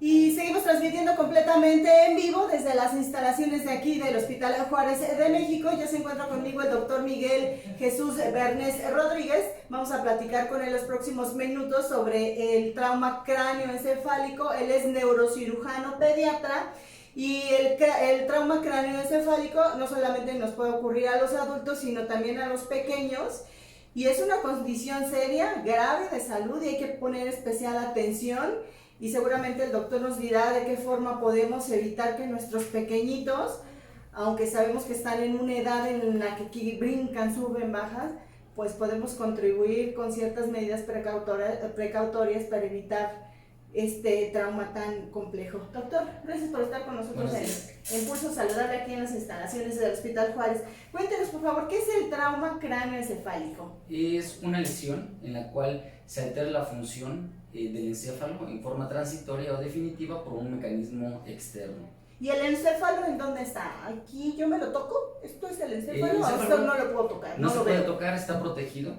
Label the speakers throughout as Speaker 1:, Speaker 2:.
Speaker 1: Y seguimos transmitiendo completamente en vivo desde las instalaciones de aquí del Hospital Juárez de México. Ya se encuentra conmigo el doctor Miguel Jesús Bernés Rodríguez. Vamos a platicar con él los próximos minutos sobre el trauma cráneoencefálico. Él es neurocirujano pediatra. Y el trauma cráneoencefálico no solamente nos puede ocurrir a los adultos, sino también a los pequeños. Y es una condición seria, grave de salud, y hay que poner especial atención. Y seguramente el doctor nos dirá de qué forma podemos evitar que nuestros pequeñitos, aunque sabemos que están en una edad en la que brincan, suben, bajan, pues podemos contribuir con ciertas medidas precautorias para evitar este trauma tan complejo. Doctor, gracias por estar con nosotros en Pulso Saludable aquí en las instalaciones del Hospital Juárez. Cuéntenos, por favor, ¿qué es el trauma cráneoencefálico?
Speaker 2: Es una lesión en la cual se altera la función del encéfalo en forma transitoria o definitiva por un mecanismo externo.
Speaker 1: ¿Y el encéfalo en dónde está? ¿Aquí yo me lo toco? ¿Esto es el encéfalo? ¿O esto no lo puedo tocar?
Speaker 2: No se puede tocar, está protegido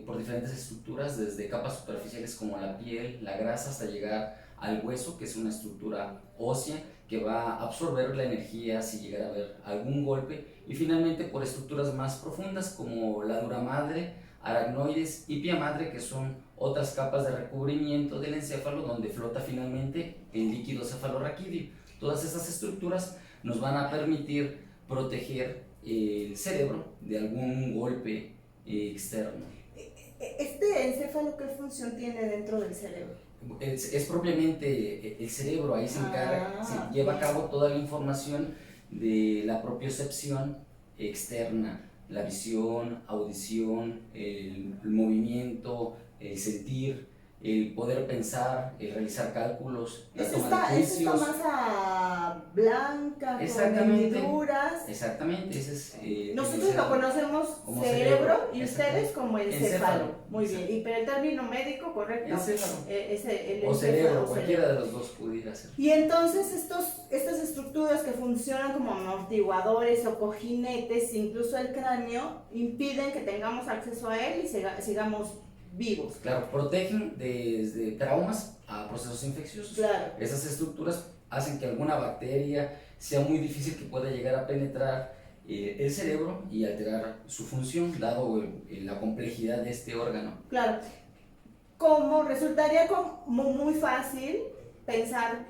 Speaker 2: por diferentes estructuras, desde capas superficiales como la piel, la grasa, hasta llegar al hueso, que es una estructura ósea que va a absorber la energía si llegara a haber algún golpe, y finalmente por estructuras más profundas como la dura madre, aracnoides y pia madre, que son otras capas de recubrimiento del encéfalo donde flota finalmente el líquido cefalorraquídeo. Todas estas estructuras nos van a permitir proteger el cerebro de algún golpe externo.
Speaker 1: ¿Este encéfalo qué función tiene dentro del cerebro?
Speaker 2: Es propiamente el cerebro, ahí se encarga, se lleva a cabo toda la información de la propiocepción externa, la visión, audición, el movimiento, el sentir, el poder pensar, el realizar cálculos, la toma de juicios.
Speaker 1: Esta masa blanca, con hendiduras.
Speaker 2: Exactamente, ese es...
Speaker 1: Nosotros lo conocemos como cerebro y ustedes como encéfalo. Muy bien, y pero el término médico correcto
Speaker 2: encéfalo.
Speaker 1: Es el
Speaker 2: o cerebro, cualquiera de los dos pudiera ser.
Speaker 1: Y entonces estas estructuras que funcionan como amortiguadores o cojinetes, incluso el cráneo, impiden que tengamos acceso a él y sigamos vivos.
Speaker 2: Claro, protegen desde traumas a procesos infecciosos.
Speaker 1: Claro.
Speaker 2: Esas estructuras hacen que alguna bacteria sea muy difícil que pueda llegar a penetrar el cerebro y alterar su función, dado la complejidad de este órgano.
Speaker 1: Claro. Como resultaría como muy fácil pensar,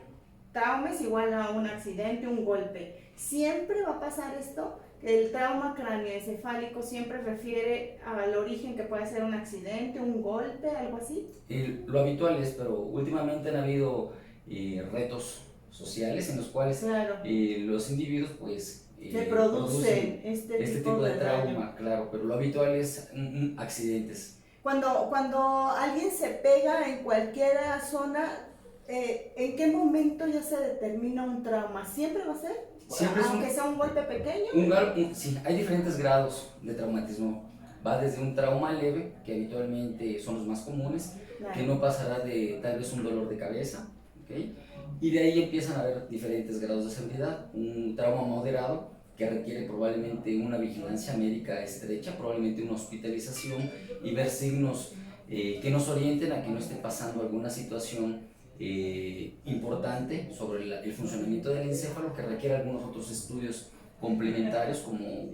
Speaker 1: trauma es igual a un accidente, un golpe. ¿Siempre va a pasar esto? El trauma cráneoencefálico siempre refiere al origen que puede ser un accidente, un golpe, algo así.
Speaker 2: Lo habitual es, pero últimamente han habido retos sociales en los cuales los individuos pues
Speaker 1: se producen este tipo de
Speaker 2: trauma, claro, pero lo habitual es accidentes.
Speaker 1: Cuando alguien se pega en cualquier zona, ¿en qué momento ya se determina un trauma? ¿Siempre va a ser? Aunque sea un golpe pequeño.
Speaker 2: Sí, hay diferentes grados de traumatismo. Va desde un trauma leve, que habitualmente son los más comunes, que no pasará de tal vez un dolor de cabeza, ¿okay? Y de ahí empiezan a haber diferentes grados de severidad. Un trauma moderado, que requiere probablemente una vigilancia médica estrecha, probablemente una hospitalización y ver signos que nos orienten a que no esté pasando alguna situación importante sobre el funcionamiento del encéfalo, que requiere algunos otros estudios complementarios como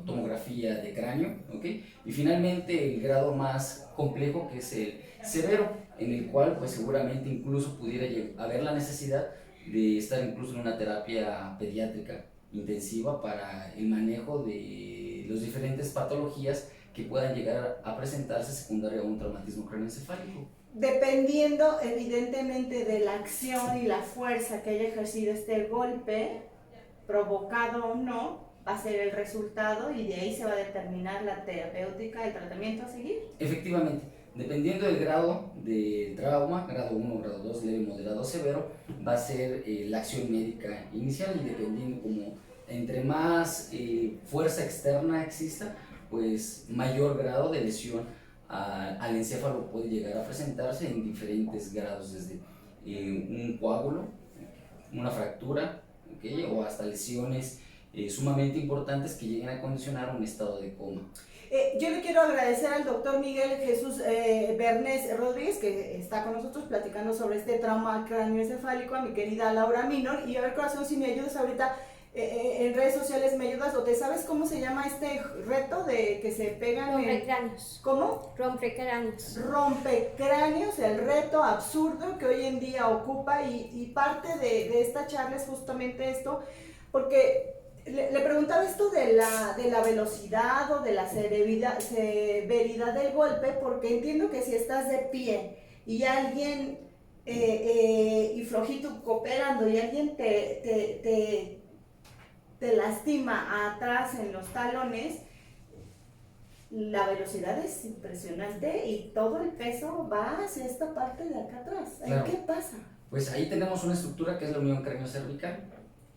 Speaker 2: tomografía de cráneo, ¿okay? Y finalmente el grado más complejo, que es el severo, en el cual pues seguramente incluso pudiera haber la necesidad de estar incluso en una terapia pediátrica intensiva para el manejo de las diferentes patologías que puedan llegar a presentarse secundaria a un traumatismo craneoencefálico.
Speaker 1: Dependiendo evidentemente de la acción y la fuerza que haya ejercido este golpe, provocado o no, va a ser el resultado y de ahí se va a determinar la terapéutica, el tratamiento a seguir.
Speaker 2: Efectivamente, dependiendo del grado de trauma, grado 1, grado 2, leve, moderado, severo, va a ser la acción médica inicial, y dependiendo como entre más fuerza externa exista, pues mayor grado de lesión al encéfalo puede llegar a presentarse en diferentes grados, desde un coágulo, una fractura, ¿okay? O hasta lesiones sumamente importantes que lleguen a condicionar un estado de coma.
Speaker 1: Yo le quiero agradecer al doctor Miguel Jesús Bernés Rodríguez, que está con nosotros platicando sobre este trauma cráneoencefálico, a mi querida Laura Minor. Y a ver, corazón, si me ayudas ahorita en redes sociales, ¿me ayudas? ¿O te sabes cómo se llama este reto de que se pegan?
Speaker 3: Rompecráneos.
Speaker 1: ¿Cómo?
Speaker 3: Rompecráneos.
Speaker 1: Rompecráneos, el reto absurdo que hoy en día ocupa, y parte de esta charla es justamente esto, porque le preguntaba esto de la velocidad o de la severidad del golpe, porque entiendo que si estás de pie y alguien, y flojito cooperando, y alguien te lastima atrás en los talones, la velocidad es impresionante y todo el peso va hacia esta parte de acá atrás.
Speaker 2: Claro.
Speaker 1: ¿Qué pasa?
Speaker 2: Pues ahí tenemos una estructura que es la unión cráneo-cervical.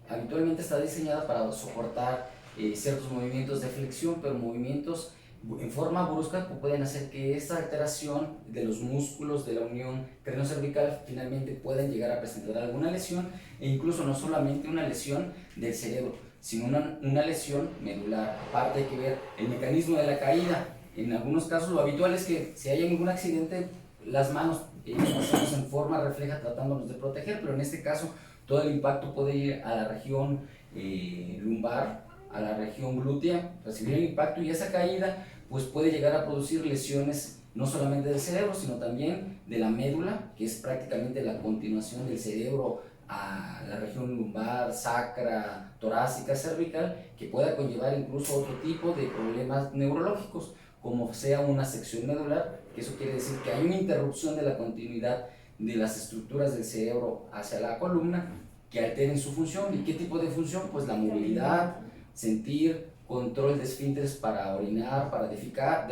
Speaker 2: Habitualmente está diseñada para soportar ciertos movimientos de flexión, pero movimientos en forma brusca que pueden hacer que esta alteración de los músculos de la unión cráneo-cervical finalmente puedan llegar a presentar alguna lesión, e incluso no solamente una lesión del cerebro, sino una lesión medular. Aparte hay que ver el mecanismo de la caída. En algunos casos lo habitual es que si hay algún accidente, las manos hacemos en forma refleja tratándonos de proteger, pero en este caso todo el impacto puede ir a la región lumbar, a la región glútea, recibir el impacto, y esa caída pues puede llegar a producir lesiones no solamente del cerebro, sino también de la médula, que es prácticamente la continuación del cerebro a la región lumbar, sacra, torácica, cervical, que pueda conllevar incluso otro tipo de problemas neurológicos, como sea una sección medular, que eso quiere decir que hay una interrupción de la continuidad de las estructuras del cerebro hacia la columna que alteren su función. ¿Y qué tipo de función? Pues la movilidad, sentir, control de esfínteres para orinar, para defecar,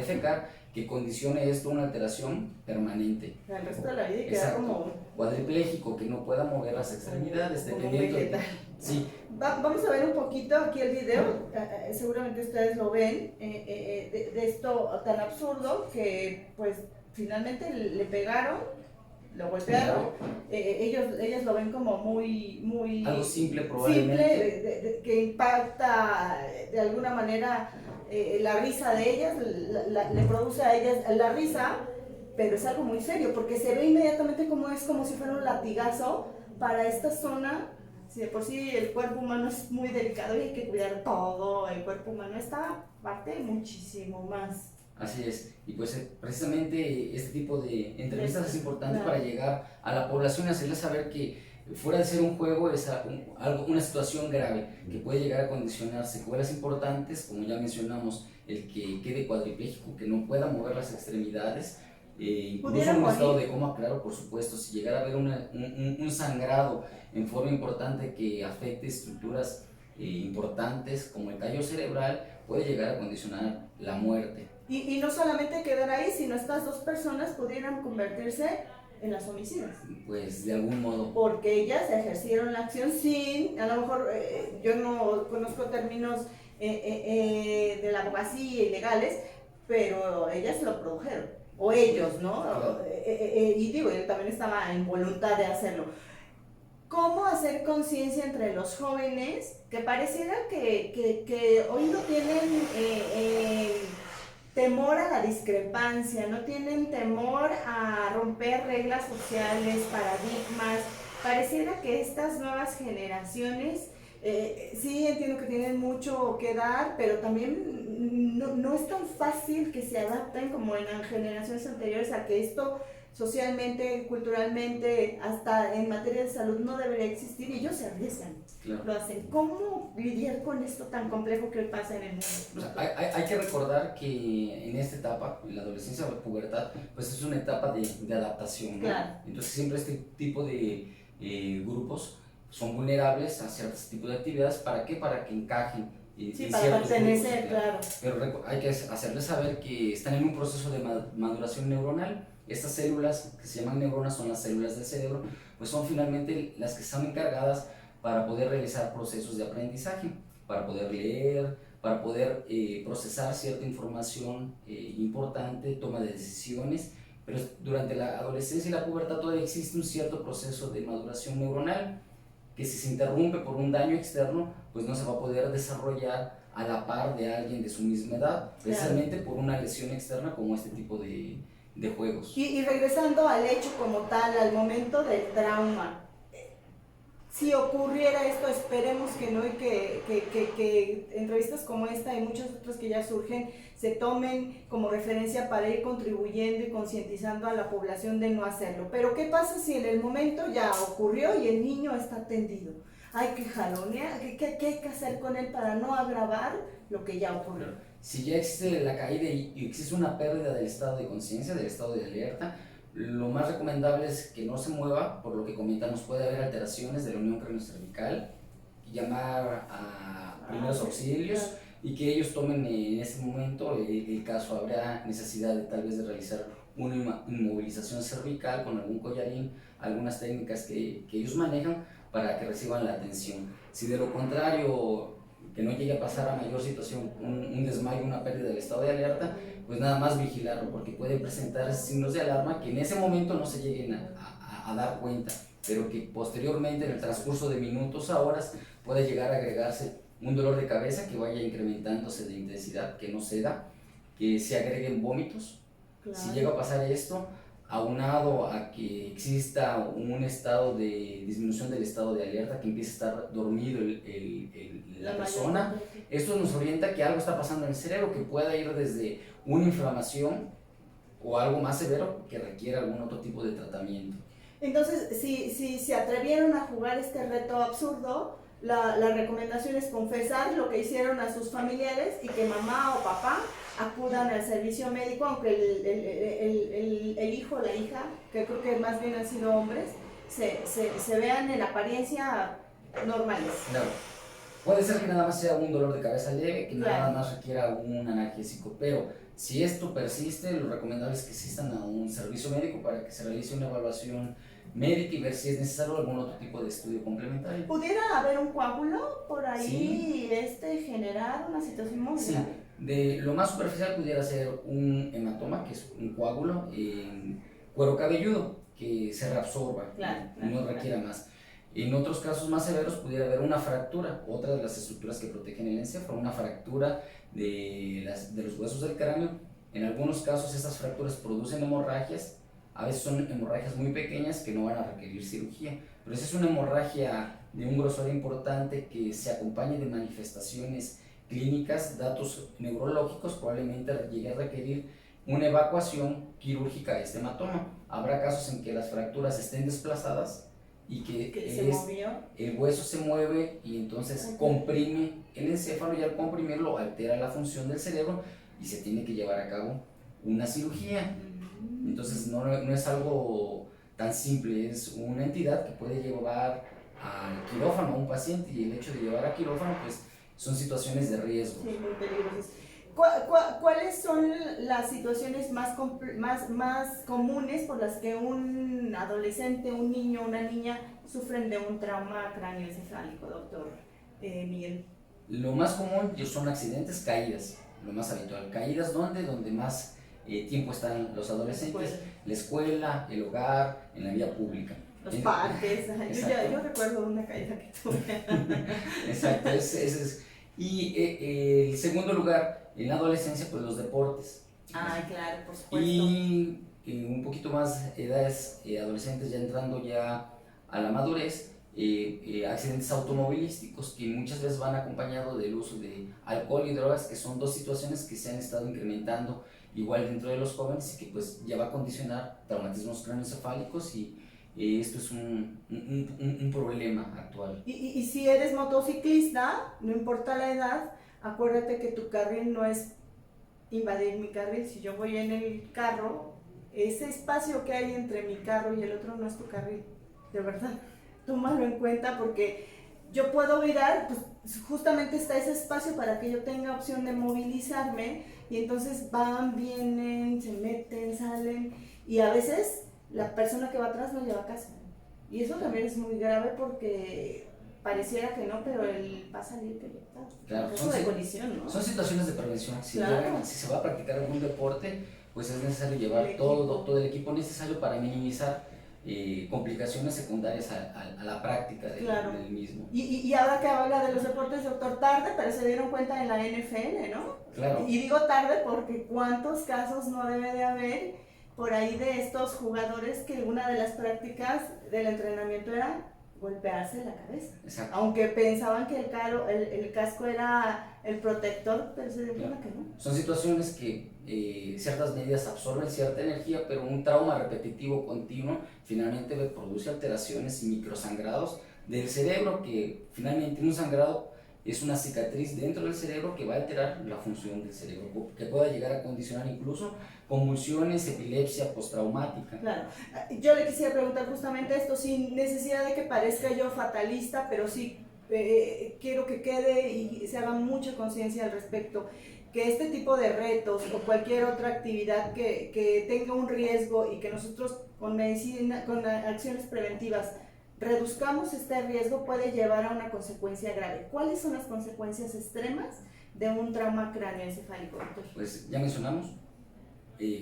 Speaker 2: que condicione esto una alteración permanente.
Speaker 1: El resto de la vida queda como
Speaker 2: cuadripléjico, que no pueda mover las extremidades, dependiendo de... Sí.
Speaker 1: Vamos a ver un poquito aquí el video, seguramente ustedes lo ven, de esto tan absurdo que pues finalmente le pegaron, lo golpearon. Ellos lo ven como muy
Speaker 2: algo simple, probablemente
Speaker 1: simple, que impacta de alguna manera la risa de ellas, le produce a ellas la risa, pero es algo muy serio, porque se ve inmediatamente como es como si fuera un latigazo para esta zona. Si de por sí el cuerpo humano es muy delicado y hay que cuidar todo el cuerpo humano, esta parte muchísimo más.
Speaker 2: Así es, y pues precisamente este tipo de entrevistas es importante para llegar a la población y hacerles saber que fuera de ser un juego es una situación grave que puede llegar a condicionar secuelas importantes, como ya mencionamos, el que quede cuadripléjico, que no pueda mover las extremidades, incluso en un estado de coma, claro, por supuesto. Si llegara a haber un sangrado en forma importante que afecte estructuras importantes como el tallo cerebral, puede llegar a condicionar la muerte.
Speaker 1: Y no solamente quedar ahí, sino estas dos personas pudieran convertirse en las homicidas.
Speaker 2: Pues de algún modo.
Speaker 1: Porque ellas ejercieron la acción sin, a lo mejor yo no conozco términos de la abogacía y legales, pero ellas lo produjeron, o ellos, ¿no?
Speaker 2: Claro.
Speaker 1: Y digo, yo también estaba en voluntad de hacerlo. ¿Cómo hacer conciencia entre los jóvenes que pareciera que hoy no tienen temor a la discrepancia, no tienen temor a romper reglas sociales, paradigmas? Pareciera que estas nuevas generaciones, sí entiendo que tienen mucho que dar, pero también no es tan fácil que se adapten como en las generaciones anteriores a que esto socialmente, culturalmente, hasta en materia de salud no debería existir, y ellos se arriesgan, claro, lo hacen. ¿Cómo lidiar con esto tan complejo que hoy pasa en el mundo?
Speaker 2: O sea, hay que recordar que en esta etapa, la adolescencia o la pubertad, pues es una etapa de adaptación, ¿no?
Speaker 1: Claro.
Speaker 2: Entonces siempre este tipo de grupos son vulnerables a ciertos tipos de actividades. ¿Para qué? Para que encajen.
Speaker 1: Sí, para pertenecer, claro.
Speaker 2: Pero hay que hacerles saber que están en un proceso de maduración neuronal. Estas células que se llaman neuronas son las células del cerebro, pues son finalmente las que están encargadas para poder realizar procesos de aprendizaje, para poder leer, para poder procesar cierta información importante, toma de decisiones. Pero durante la adolescencia y la pubertad todavía existe un cierto proceso de maduración neuronal. que si se interrumpe por un daño externo, pues no se va a poder desarrollar a la par de alguien de su misma edad, precisamente por una lesión externa como este tipo de juegos.
Speaker 1: Y regresando al hecho como tal, al momento del trauma, si ocurriera esto, esperemos que no, y que entrevistas como esta y muchas otras que ya surgen se tomen como referencia para ir contribuyendo y concientizando a la población de no hacerlo. Pero ¿qué pasa si en el momento ya ocurrió y el niño está tendido? Hay que jalonear, ¿qué hay que hacer con él para no agravar lo que ya ocurrió?
Speaker 2: Si ya existe la caída y existe una pérdida del estado de conciencia, del estado de alerta, lo más recomendable es que no se mueva, por lo que comentamos, puede haber alteraciones de la unión craneocervical, llamar a primeros auxilios y que ellos tomen en ese momento el caso. Habrá necesidad de tal vez de realizar una inmovilización cervical con algún collarín, algunas técnicas que ellos manejan para que reciban la atención. Si de lo contrario, que no llegue a pasar a mayor situación, un desmayo, una pérdida del estado de alerta, pues nada más vigilarlo, porque pueden presentar signos de alarma que en ese momento no se lleguen a dar cuenta, pero que posteriormente, en el transcurso de minutos a horas, puede llegar a agregarse un dolor de cabeza que vaya incrementándose de intensidad, que no ceda, que se agreguen vómitos. Claro. Si llega a pasar esto, aunado a que exista un estado de disminución del estado de alerta, que empiece a estar dormido la persona, esto nos orienta que algo está pasando en el cerebro, que pueda ir desde una inflamación o algo más severo que requiera algún otro tipo de tratamiento.
Speaker 1: Entonces, si se atrevieron a jugar este reto absurdo, la recomendación es confesar lo que hicieron a sus familiares y que mamá o papá acudan al servicio médico, aunque el hijo o la hija, que creo que más bien han sido hombres, se vean en apariencia normales.
Speaker 2: Claro. Puede ser que nada más sea un dolor de cabeza leve, que nada más requiera un analgésico, pero si esto persiste, lo recomendable es que asistan a un servicio médico para que se realice una evaluación médica y ver si es necesario algún otro tipo de estudio complementario.
Speaker 1: ¿Pudiera haber un coágulo por ahí, sí, generar una situación muy grave?
Speaker 2: Sí. De lo más superficial pudiera ser un hematoma, que es un coágulo en cuero cabelludo que se reabsorba, no requiera más. En otros casos más severos pudiera haber una fractura, otra de las estructuras que protegen el encéfalo, una fractura de los huesos del cráneo. En algunos casos estas fracturas producen hemorragias, a veces son hemorragias muy pequeñas que no van a requerir cirugía, pero si es una hemorragia de un grosor importante que se acompañe de manifestaciones clínicas, datos neurológicos, probablemente llegue a requerir una evacuación quirúrgica de este hematoma. Habrá casos en que las fracturas estén desplazadas y que el hueso se mueve y entonces comprime el encéfalo, y al comprimirlo altera la función del cerebro y se tiene que llevar a cabo una cirugía. Entonces no es algo tan simple, es una entidad que puede llevar al quirófano a un paciente, y el hecho de llevar a quirófano pues son situaciones de riesgo.
Speaker 1: Sí, muy peligrosas. ¿Cuáles son las situaciones más comunes por las que un adolescente, un niño, una niña sufren de un trauma cráneoencefálico, doctor Miguel?
Speaker 2: Lo más común son accidentes, caídas, lo más habitual. Caídas donde más tiempo están los adolescentes, la escuela, el hogar, en la vía pública.
Speaker 1: Los parques, yo recuerdo una caída que tuve.
Speaker 2: Exacto, y el segundo lugar, en la adolescencia, pues los deportes.
Speaker 1: Ay, claro, por supuesto.
Speaker 2: Y un poquito más edades adolescentes, ya entrando ya a la madurez, accidentes automovilísticos que muchas veces van acompañados del uso de alcohol y drogas, que son dos situaciones que se han estado incrementando igual dentro de los jóvenes y que pues ya va a condicionar traumatismos craneoencefálicos, y esto es un problema actual.
Speaker 1: Y si eres motociclista, no importa la edad, acuérdate que tu carril no es invadir mi carril. Si yo voy en el carro, ese espacio que hay entre mi carro y el otro no es tu carril, de verdad. Tómalo en cuenta, porque yo puedo virar, pues justamente está ese espacio para que yo tenga opción de movilizarme, y entonces van, vienen, se meten, salen, y a veces la persona que va atrás no lleva casa. Y eso también es muy grave, porque pareciera que no, pero él va a salir proyectado.
Speaker 2: Claro,
Speaker 1: de colisión, ¿no?
Speaker 2: Son situaciones de prevención. Si se va a practicar algún deporte, pues es necesario llevar todo el equipo necesario para minimizar complicaciones secundarias a la práctica
Speaker 1: Claro.
Speaker 2: del mismo.
Speaker 1: Y ahora que habla de los deportes, doctor, tarde, pero se dieron cuenta en la NFL, ¿no?
Speaker 2: Claro.
Speaker 1: Y digo tarde porque cuántos casos no debe de haber por ahí de estos jugadores que una de las prácticas del entrenamiento era golpearse la cabeza.
Speaker 2: Exacto.
Speaker 1: Aunque pensaban que el casco era el protector, pero se dio cuenta que no.
Speaker 2: Son situaciones que ciertas medidas absorben cierta energía, pero un trauma repetitivo continuo finalmente produce alteraciones y microsangrados del cerebro, que finalmente un sangrado es una cicatriz dentro del cerebro que va a alterar la función del cerebro, que pueda llegar a condicionar incluso convulsiones, epilepsia postraumática.
Speaker 1: Claro, yo le quisiera preguntar justamente esto, sin necesidad de que parezca yo fatalista, pero sí quiero que quede y se haga mucha conciencia al respecto, que este tipo de retos o cualquier otra actividad que tenga un riesgo y que nosotros con medicina, con acciones preventivas, reduzcamos este riesgo, puede llevar a una consecuencia grave. ¿Cuáles son las consecuencias extremas de un trauma cráneoencefálico, doctor?
Speaker 2: Pues ya mencionamos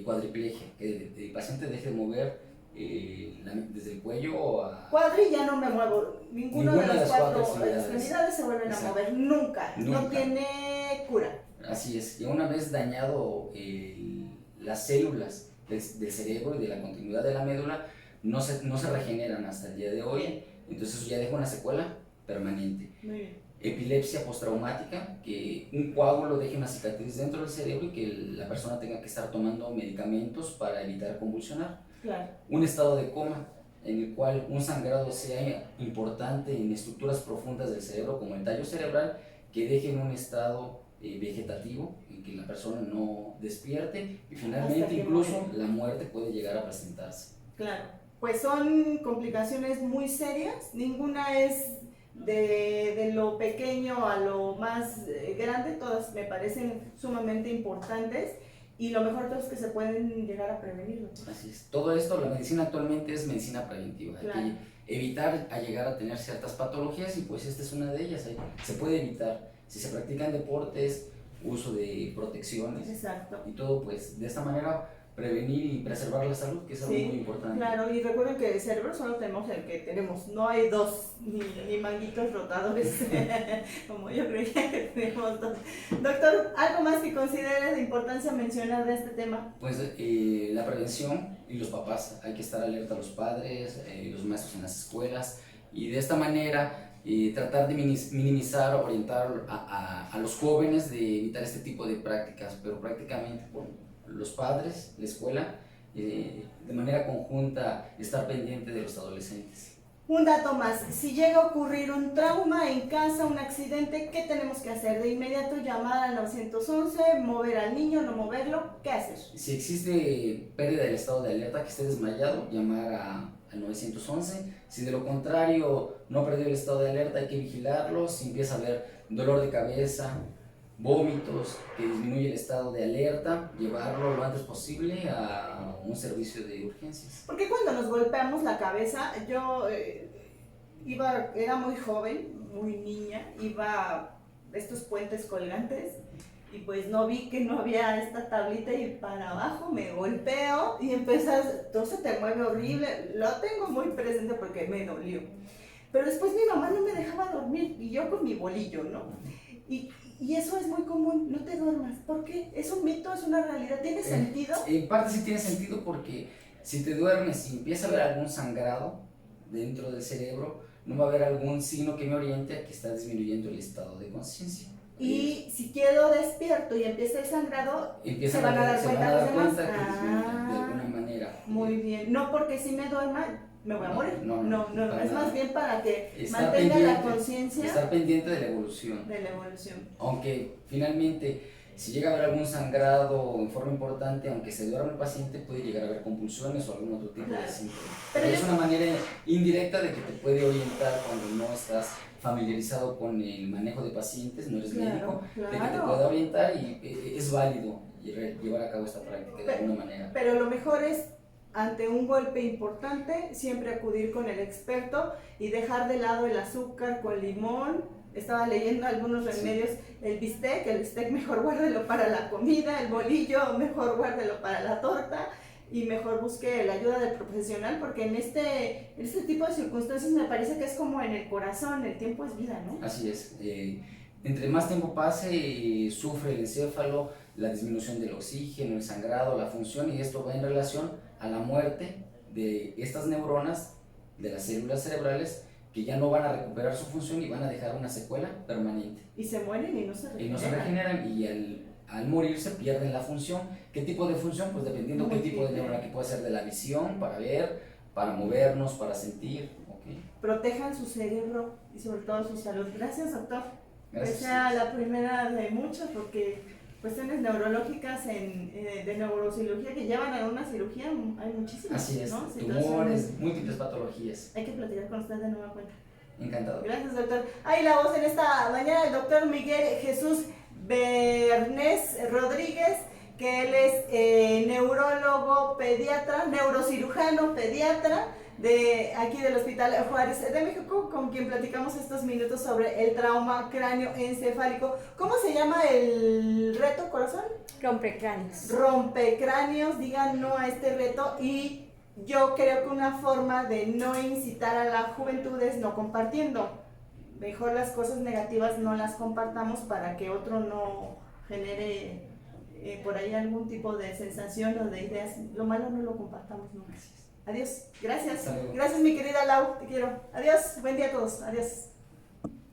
Speaker 2: cuadriplegia, que el paciente deje de mover desde el cuello a...
Speaker 1: Cuadri ya no me muevo, ninguna de las cuatro extremidades se vuelven
Speaker 2: Exacto.
Speaker 1: a mover, nunca, no tiene cura.
Speaker 2: Así es, y una vez dañado las células del cerebro y de la continuidad de la médula, no se regeneran hasta el día de hoy, entonces eso ya deja una secuela permanente.
Speaker 1: Muy bien.
Speaker 2: Epilepsia postraumática, que un coágulo deje una cicatriz dentro del cerebro y que la persona tenga que estar tomando medicamentos para evitar convulsionar.
Speaker 1: Claro.
Speaker 2: Un estado de coma, en el cual un sangrado sea importante en estructuras profundas del cerebro, como el tallo cerebral, que deje en un estado vegetativo, en que la persona no despierte y finalmente incluso la muerte puede llegar a presentarse.
Speaker 1: Claro, pues son complicaciones muy serias, ninguna es de lo pequeño a lo más grande, todas me parecen sumamente importantes y lo mejor de todo es que se pueden llegar a prevenir.
Speaker 2: Así es, todo esto, la medicina actualmente es medicina preventiva,
Speaker 1: Claro.
Speaker 2: hay que evitar a llegar a tener ciertas patologías y pues esta es una de ellas, se puede evitar si se practican deportes, uso de protecciones.
Speaker 1: Exacto.
Speaker 2: Y todo pues de esta manera prevenir y preservar la salud, que es algo muy importante.
Speaker 1: Claro, y recuerden que el cerebro solo tenemos el que tenemos, no hay dos, ni manguitos rotadores, como yo creía que tenemos dos. Doctor, ¿algo más que considere de importancia mencionar de este tema?
Speaker 2: Pues la prevención y los papás, hay que estar alerta a los padres, los maestros en las escuelas, y de esta manera tratar de minimizar, orientar a los jóvenes de evitar este tipo de prácticas, pero prácticamente los padres, la escuela, de manera conjunta estar pendiente de los adolescentes.
Speaker 1: Un dato más, si llega a ocurrir un trauma en casa, un accidente, ¿qué tenemos que hacer? De inmediato llamar al 911, mover al niño, no moverlo, ¿qué hacer?
Speaker 2: Si existe pérdida del estado de alerta, que esté desmayado, llamar al 911. Si de lo contrario no ha perdido el estado de alerta, hay que vigilarlo. Si empieza a haber dolor de cabeza, vómitos, que disminuye el estado de alerta, llevarlo lo antes posible a un servicio de urgencias.
Speaker 1: Porque cuando nos golpeamos la cabeza, yo era muy joven, muy niña, iba a estos puentes colgantes y pues no vi que no había esta tablita y para abajo me golpeo y todo se te mueve horrible, lo tengo muy presente porque me dolió. Pero después mi mamá no me dejaba dormir y yo con mi bolillo, ¿no? Y eso es muy común, no te duermas. ¿Por qué? ¿Es un mito? ¿Es una realidad? ¿Tiene sentido?
Speaker 2: En parte sí tiene sentido porque si te duermes y empieza a haber algún sangrado dentro del cerebro, no va a haber algún signo que me oriente a que está disminuyendo el estado de conciencia.
Speaker 1: Y si quedo despierto y empieza el sangrado, se van a dar cuenta los demás.
Speaker 2: De alguna manera.
Speaker 1: Muy bien. No porque si me duerma me voy a morir. No, es más bien para que mantenga la conciencia.
Speaker 2: Estar pendiente de la evolución.
Speaker 1: De la evolución.
Speaker 2: Aunque finalmente, si llega a haber algún sangrado en forma importante, aunque se duerma el paciente, puede llegar a haber convulsiones o algún otro tipo de síntomas. Pero es una manera indirecta de que te puede orientar cuando no estás familiarizado con el manejo de pacientes, no eres médico, de que te pueda orientar y es válido llevar a cabo esta práctica de alguna manera.
Speaker 1: Pero lo mejor es, ante un golpe importante, siempre acudir con el experto y dejar de lado el azúcar con limón. Estaba leyendo algunos remedios, el bistec mejor guárdelo para la comida, el bolillo mejor guárdelo para la torta. y mejor busque la ayuda del profesional, porque en este tipo de circunstancias me parece que es como en el corazón, el tiempo es vida, ¿no?
Speaker 2: Así es. Entre más tiempo pase, sufre el encéfalo, la disminución del oxígeno, el sangrado, la función, y esto va en relación a la muerte de estas neuronas, de las células cerebrales, que ya no van a recuperar su función y van a dejar una secuela permanente.
Speaker 1: Y se mueren y no se regeneran.
Speaker 2: Y no se regeneran, y al morirse pierden la función. ¿Qué tipo de función? Pues dependiendo qué tipo de neurona, que puede ser de la visión, para ver, para movernos, para sentir. ¿Okay?
Speaker 1: Protejan su cerebro y sobre todo su salud. Gracias, doctor.
Speaker 2: Gracias.
Speaker 1: Que sea la primera de muchas, porque cuestiones neurológicas de neurocirugía que llevan a una cirugía hay muchísimas.
Speaker 2: Así es,
Speaker 1: ¿no?
Speaker 2: tumores, múltiples patologías.
Speaker 1: Hay que platicar con usted de nueva cuenta.
Speaker 2: Encantado.
Speaker 1: Gracias, doctor. Hay la voz en esta mañana del doctor Miguel Jesús Bernés Rodríguez, que él es neurólogo pediatra, neurocirujano pediatra de aquí del Hospital Juárez de México, con quien platicamos estos minutos sobre el trauma cráneoencefálico. ¿Cómo se llama el reto, corazón?
Speaker 3: Rompecráneos.
Speaker 1: Rompecráneos. Digan no a este reto, y yo creo que una forma de no incitar a la juventud es no compartiendo. Mejor las cosas negativas no las compartamos para que otro no genere por ahí algún tipo de sensación o de ideas. Lo malo no lo compartamos nunca. Adiós. Gracias. Gracias, mi querida Lau. Te quiero. Adiós. Buen día a todos. Adiós.